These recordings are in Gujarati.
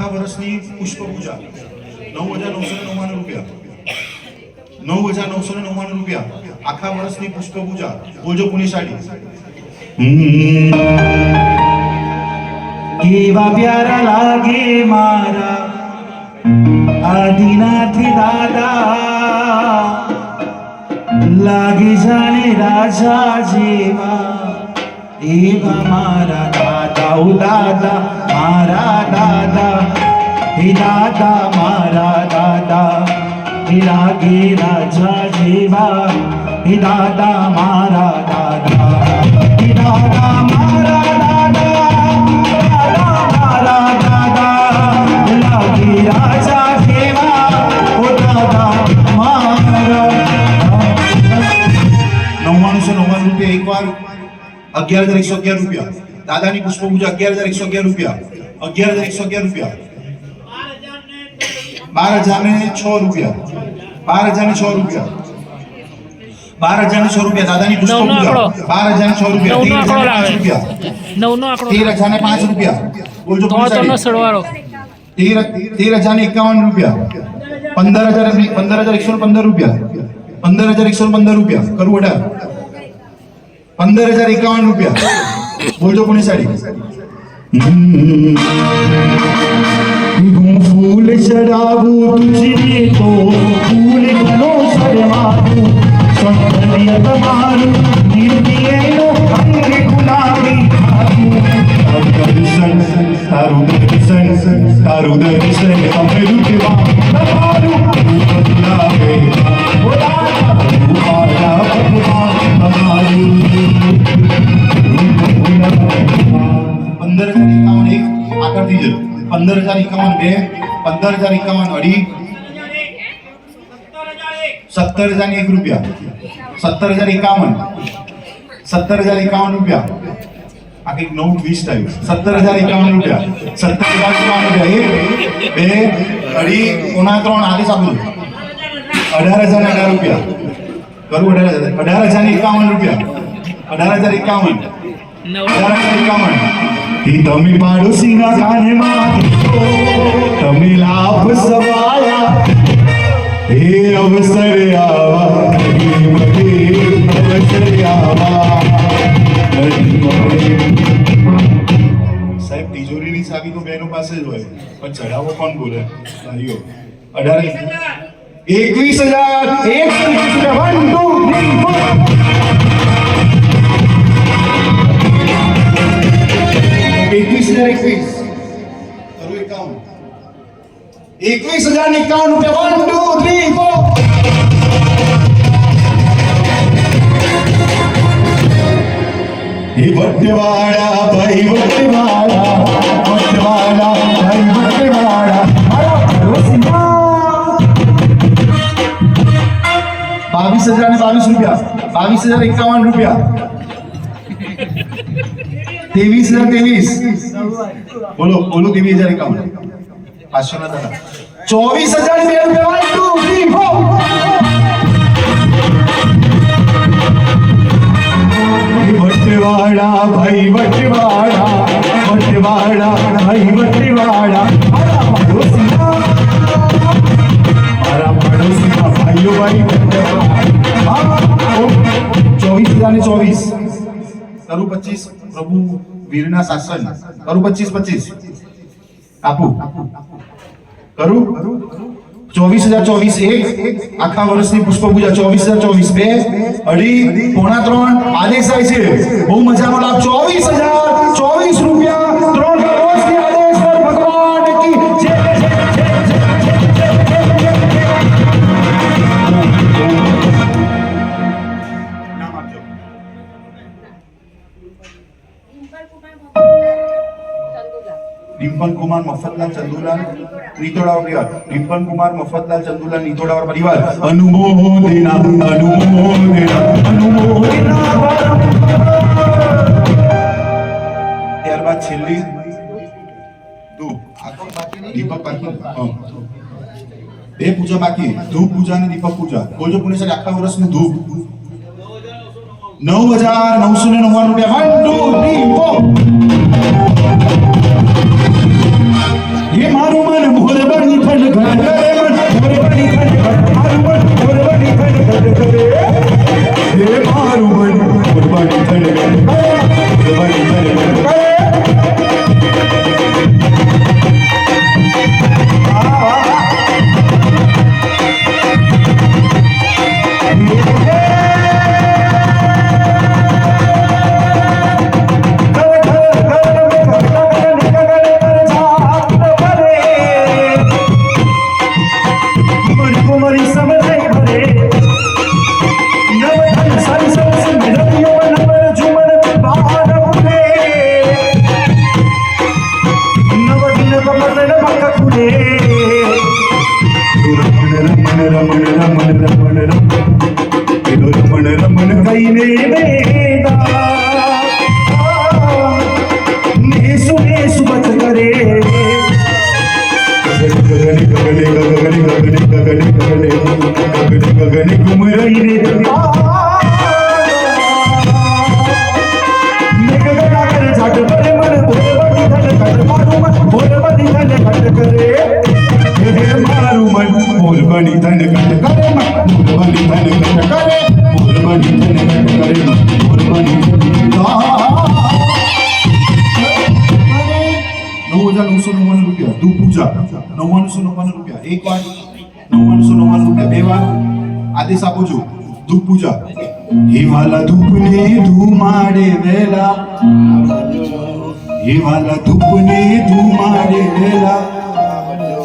આખા વર્ષની પુષ્પ પૂજા 9,999 રૂપિયા 9,999 રૂપિયા આખા વર્ષની પુષ્પ પૂજા બોલજો પુણ્યશાળી કેવા પ્યારા લાગે મારા આદિનાથી દાદા લાગે જાણે રાજા જેવા એવા મારા દાદા ઓ દાદા મારા દાદા હે દાદા મારા દાદા હે લાગે રાજા જેવા હે દાદા મારા દાદા હે દાદા મારા રાજા જેવા ઓ દાદા મારા 9,999 રૂપિયા એકવાર 11,111 રૂપિયા દાદાની પુષ્પ પૂજા 11,111 રૂપિયા 11,111 રૂપિયા 12,006 રૂપિયા 12,006 રૂપિયા 12,006 રૂપિયા દાદાની પુષ્પ પૂજા 12,006 રૂપિયા 13,005 રૂપિયા બોલજો 13,051 રૂપિયા 15,115 રૂપિયા 15,115 રૂપિયા કરું 15,051 રૂપિયા બોલજો પુણ્યશાળી હું ફૂલ ચડાવું તુજને તો ફૂલ ઘણો શરમાવું સૌંદર્ય તમારું નિર્દિયેનો અંગ ગુલાબી તારું દર્શન અમરું કેવા તમારું બદલાવે મારા ભગવાન તમારું 15,051 એક આગળથી જજો 15,051 બે 15,051 અઢી 17,001 રૂપિયા 17,051 17,051 રૂપિયા આ કંઈક નવું ટ્વિસ્ટ આવ્યું 17,051 રૂપિયા 17,051 રૂપિયા એક બે અઢી પોણા ત્રણ આદેશ આપું 18,018 રૂપિયા કરું 18,051 રૂપિયા 18,051 તમે પાડોશીના કાનમાં તમે લાભ સવાયા હે અવસર આવા અવસર આવા સાહેબ તિજોરીની ચાવી તો બેનો પાસે જ હોય પણ ચડાવો કોણ બોલે ભાઈઓ 21,051 રૂપિયા 1 2 3 4 વટવાડા ભાઈ વટવાડા ભાઈ વટવાડા મારા પડોશીમાં 22,022 રૂપિયા 22,051 રૂપિયા 23,023 બોલો 23,051 500 ના દાદા 24,002 રૂપિયા 1 2 3 4 વટવાડા ભાઈ વટવાડા ભાઈ વટવાડા મારા પડોશીમાં ભાઈઓ ભાઈ 24,024 કરું 25 પ્રભુ વીરના શાસન કરું 25 આપું કરું 24,024 એક આખા વર્ષની પુષ્પ પૂજા 24,024 બે અઢી પોણા ત્રણ આદેશ થાય છે બહુ મજાનો લાભ 24,024 રૂપિયા 3 વર્ષની આદેશ પર ભગવાન કી જય નામ આપજો ડિમ્પલ કુમાર મફતલાલ ચંદુલાલ નીતોડાવર પરિવાર ડિમ્પલ કુમાર મફતલાલ ચંદુલાલ નીતોડાવર પરિવાર અનુમોદના ત્યારબાદ છેલ્લી ધૂપ દીપક બાકી બે પૂજા બાકી ધૂપ પૂજા અને દીપક પૂજા બોલજો પુણ્યશાળી આખા વર્ષનું ધૂપ 9,999 રૂપિયા 1 2 3 4 હે મારું મન મોર બની થન ઘર કરે મન મોર બની થન ઘર મારું મન મોર બની થન ઘર કરે હે મારું મન મોર બની થન ઘર કરે મોર બની થન ઘર કરે રમણ કઈને નેસુ નેસુ બચ કરે ગગને ગગને ગગને ગગને ગગને ગગને ગગને ગગને ઘૂમ રહી રે ગગના કરે ઝાડ કરે મન ભોર બની થન ઘટ મારું મન ભોર બની થન ઘટ કરે હે મારું મન ભોર બની થન ઘટ કરે મન ભોર બની થન ઘટ કરે ભોર બની થન ઘટ કરે ભોર બની 9,999 રૂપિયા ધૂપ પૂજા 9,999 રૂપિયા એક વાર 9,999 રૂપિયા બે વાર આદેશ આપું છું ધૂપ પૂજા હે વાલા ધૂપને ધુમાડે વેલા હે વાલા ધૂપને ધુમાડે વેલા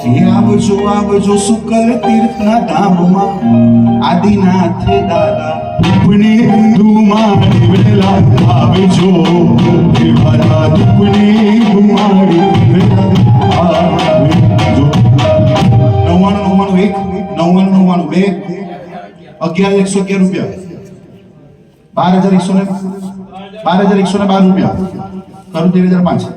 હે આવજો આવજો શુકલ તીર્થના ધામમાં આદિનાથ દાદા ધૂપને ધુમાડે વેલા આવજો હે વાલા ધૂપને ધુમાડે વેલા આવજો 9,991 9,992 11,111 રૂપિયા 12,112 રૂપિયા કરું 13,005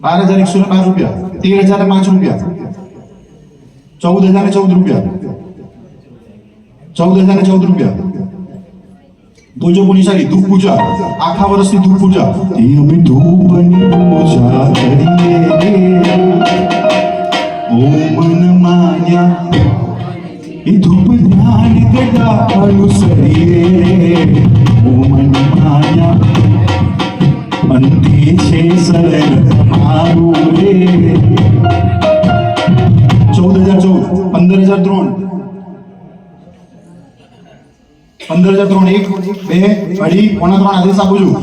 12,112 રૂપિયા 13,005 રૂપિયા 14,014 રૂપિયા 14,014 રૂપિયા બોલજો પુનિશાલી ધૂપ પૂજા આખા વર્ષની ધૂપ પૂજા અમે ધૂપની પૂજા કરીએ ઓ મન માન્યા એ ધૂપ ધ્યાન ગજા અનુસરીએ ઓ મન માન્યા અંતે છે શરણ મારું રે 14,014 15,003 15,003 1 2 અઢી પોણા 3 આદેશ આપું છું